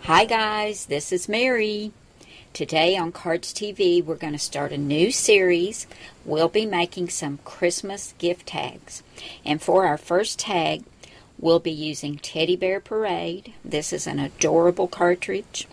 Hi guys, this is Mary. Today on Cardz TV we're going to start a new series. We'll be making some Christmas gift tags. And for our first tag, we'll be using Teddy Bear Parade. This is an adorable cartridge.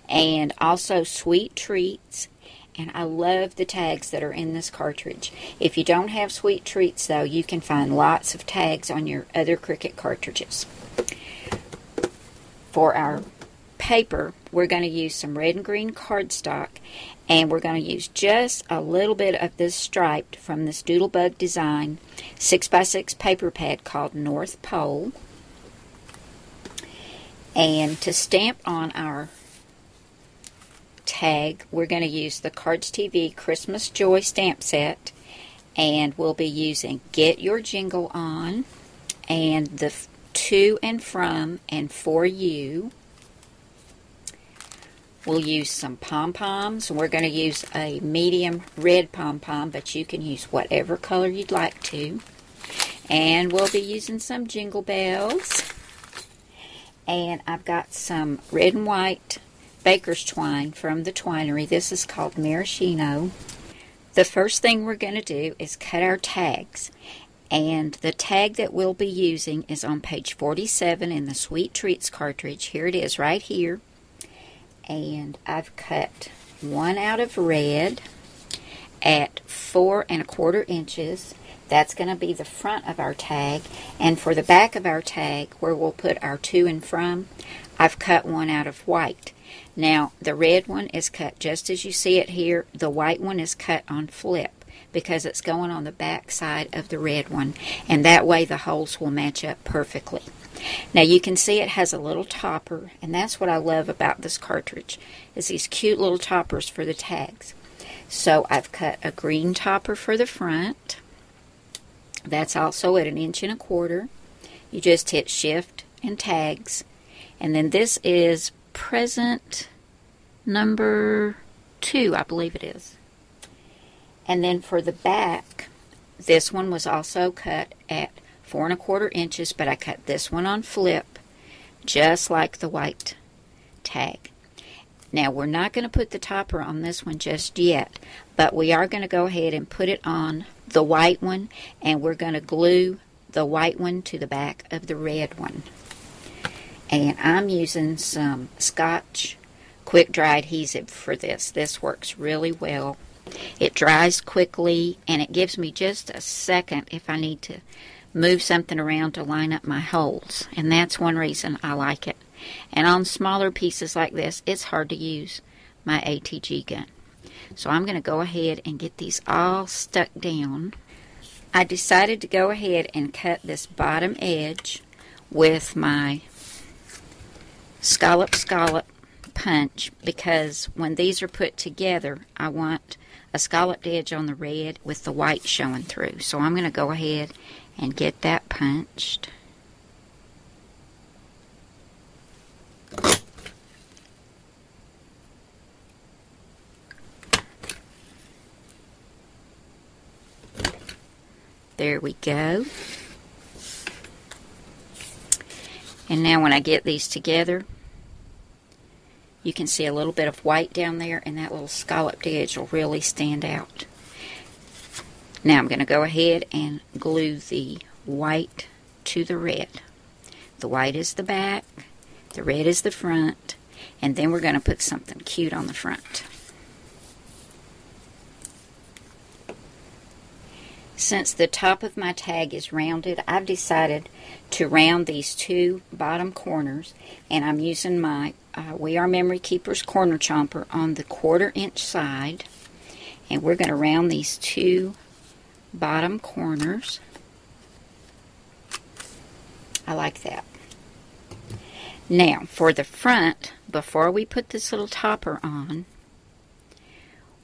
And also Sweet Treats. And I love the tags that are in this cartridge. If you don't have Sweet Treats though, you can find lots of tags on your other Cricut cartridges. For our paper, we're going to use some red and green cardstock, and we're going to use just a little bit of this striped from this Doodlebug Design 6x6 paper pad called North Pole. And to stamp on our tag, we're going to use the Cardz TV Christmas Joy stamp set, and we'll be using Get Your Jingle On and the To and From and For You. We'll use some pom-poms. We're going to use a medium red pom-pom, but you can use whatever color you'd like to. And we'll be using some jingle bells. And I've got some red and white baker's twine from the twinery. This is called maraschino. The first thing we're going to do is cut our tags. And the tag that we'll be using is on page 47 in the Sweet Treats cartridge. Here it is right here. And I've cut one out of red at 4 1/4 inches. That's going to be the front of our tag. And for the back of our tag, where we'll put our To and From, I've cut one out of white. Now, the red one is cut just as you see it here. The white one is cut on flip because it's going on the back side of the red one. And that way the holes will match up perfectly. Now you can see it has a little topper, and that's what I love about this cartridge, is these cute little toppers for the tags. So I've cut a green topper for the front. That's also at 1 1/4 inches. You just hit Shift and Tags. And then this is present number 2, I believe it is. And then for the back, this one was also cut at 4 1/4 inches, but I cut this one on flip, just like the white tag. Now, we're not going to put the topper on this one just yet, but we are going to go ahead and put it on the white one, and we're going to glue the white one to the back of the red one. And I'm using some Scotch quick dry adhesive for this. This works really well. It dries quickly, and it gives me just a second if I need to move something around to line up my holes, and that's one reason I like it. And on smaller pieces like this, it's hard to use my ATG gun. So I'm going to go ahead and get these all stuck down. I decided to go ahead and cut this bottom edge with my scallop punch, because when these are put together, I want a scalloped edge on the red with the white showing through. So I'm going to go ahead and get that punched. There we go. And now when I get these together, you can see a little bit of white down there, and that little scalloped edge will really stand out. Now I'm going to go ahead and glue the white to the red. The white is the back, the red is the front, and then we're going to put something cute on the front. Since the top of my tag is rounded, I've decided to round these 2 bottom corners, and I'm using my We Are Memory Keepers corner chomper on the 1/4 inch side, and we're going to round these 2 bottom corners. I like that. Now for the front, before we put this little topper on,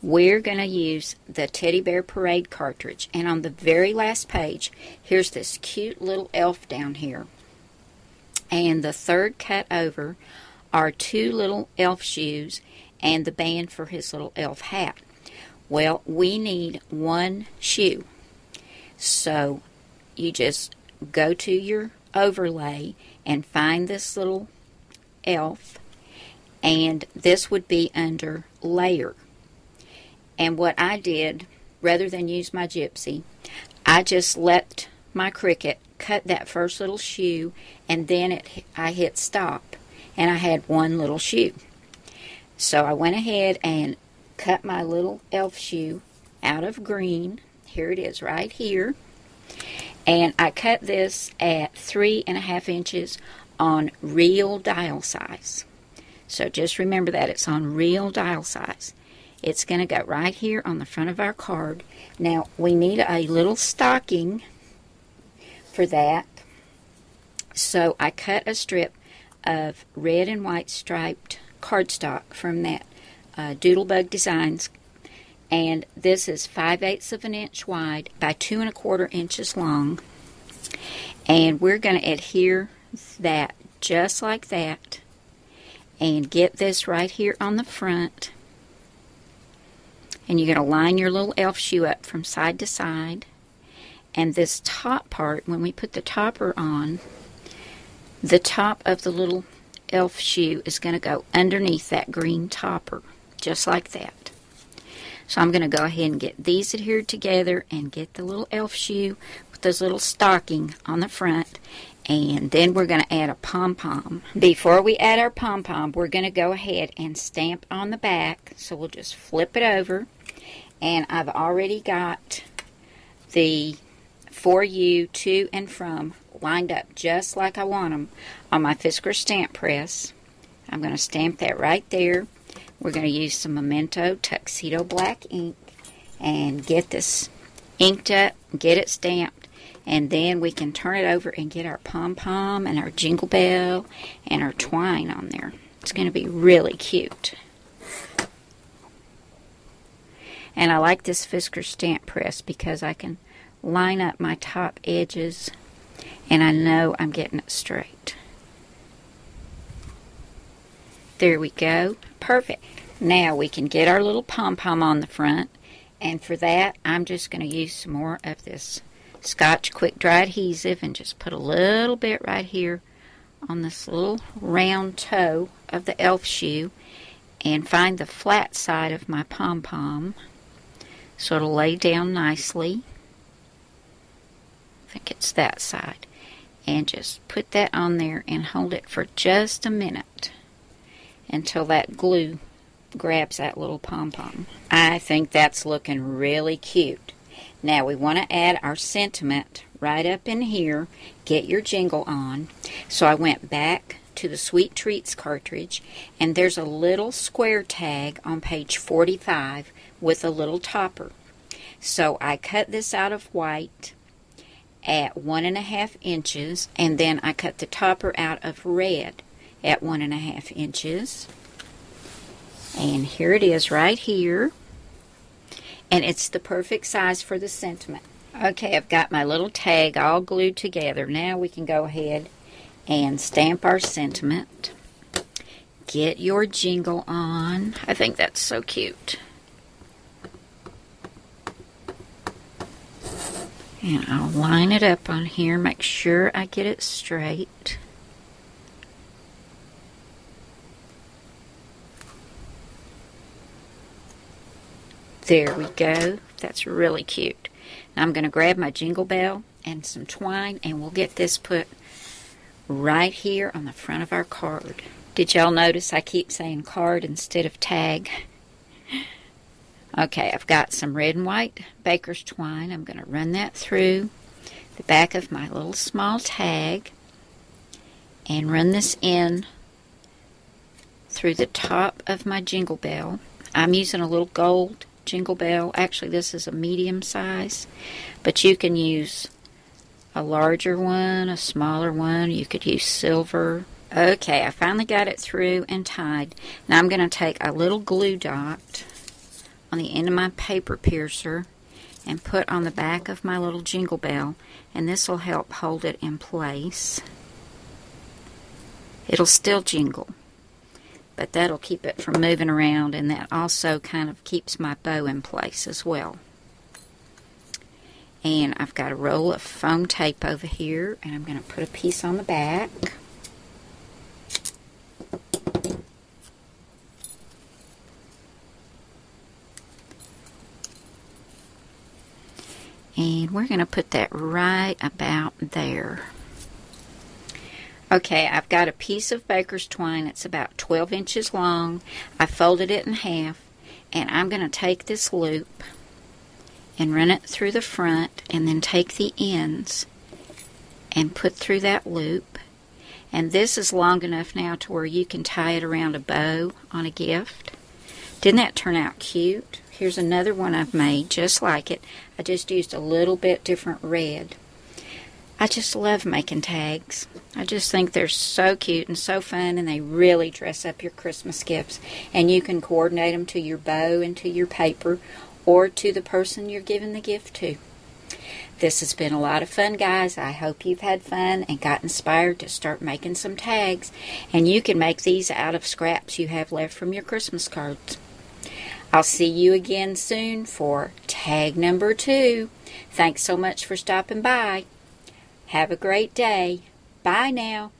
we're going to use the Teddy Bear Parade cartridge, and on the very last page, here's this cute little elf down here, and the third cut over are 2 little elf shoes and the band for his little elf hat. Well, we need 1 shoe, so you just go to your overlay and find this little elf, and this would be under layer. And what I did, rather than use my gypsy, I just let my Cricut cut that first little shoe, and then I hit stop, and I had one little shoe. So I went ahead and cut my little elf shoe out of green. Here it is right here. And I cut this at 3.5 inches on real dial size. So just remember that it's on real dial size. It's going to go right here on the front of our card. Now we need a little stocking for that. So I cut a strip of red and white striped cardstock from that Doodlebug Designs, and this is 5/8 of an inch wide by 2¼ inches long, and we're going to adhere that just like that and get this right here on the front, and you're going to line your little elf shoe up from side to side. And this top part, when we put the topper on, the top of the little elf shoe is going to go underneath that green topper, just like that. So I'm going to go ahead and get these adhered together and get the little elf shoe with this little stocking on the front, and then we're going to add a pom-pom. Before we add our pom-pom, we're going to go ahead and stamp on the back. So we'll just flip it over, and I've already got the For You, To, and From lined up just like I want them on my Fisker stamp press. I'm going to stamp that right there. We're going to use some Memento Tuxedo Black ink and get this inked up, get it stamped, and then we can turn it over and get our pom-pom and our jingle bell and our twine on there. It's going to be really cute. And I like this Fisker stamp press because I can line up my top edges and I know I'm getting it straight. There we go. Perfect. Now we can get our little pom-pom on the front, and for that I'm just going to use some more of this Scotch Quick Dry Adhesive and just put a little bit right here on this little round toe of the elf shoe and find the flat side of my pom-pom so it'll lay down nicely. I think it's that side. And just put that on there and hold it for just a minute until that glue grabs that little pom-pom. I think that's looking really cute. Now we want to add our sentiment right up in here. Get your jingle on. So I went back to the Sweet Treats cartridge, and there's a little square tag on page 45 with a little topper. So I cut this out of white at 1.5 inches, and then I cut the topper out of red at 1.5 inches. And here it is right here. And it's the perfect size for the sentiment. Okay, I've got my little tag all glued together. Now we can go ahead and stamp our sentiment. Get your jingle on. I think that's so cute. And I'll line it up on here, make sure I get it straight. There we go. That's really cute. Now I'm going to grab my jingle bell and some twine, and we'll get this put right here on the front of our card. Did y'all notice I keep saying card instead of tag? Okay, I've got some red and white baker's twine. I'm going to run that through the back of my little small tag and run this in through the top of my jingle bell. I'm using a little gold jingle bell. Actually, this is a medium size, but you can use a larger one, a smaller one. You could use silver. Okay, I finally got it through and tied. Now I'm going to take a little glue dot on the end of my paper piercer and put on the back of my little jingle bell, and this will help hold it in place. It'll still jingle, but that'll keep it from moving around, and that also kind of keeps my bow in place as well. And I've got a roll of foam tape over here, and I'm going to put a piece on the back. And we're going to put that right about there. Okay, I've got a piece of baker's twine. It's about 12 inches long. I folded it in half, and I'm going to take this loop and run it through the front, and then take the ends and put through that loop. And this is long enough now to where you can tie it around a bow on a gift. Didn't that turn out cute? Here's another one I've made just like it. I just used a little bit different red. I just love making tags. I just think they're so cute and so fun, and they really dress up your Christmas gifts. And you can coordinate them to your bow and to your paper, or to the person you're giving the gift to. This has been a lot of fun, guys. I hope you've had fun and got inspired to start making some tags. And you can make these out of scraps you have left from your Christmas cards. I'll see you again soon for tag number 2. Thanks so much for stopping by. Have a great day. Bye now.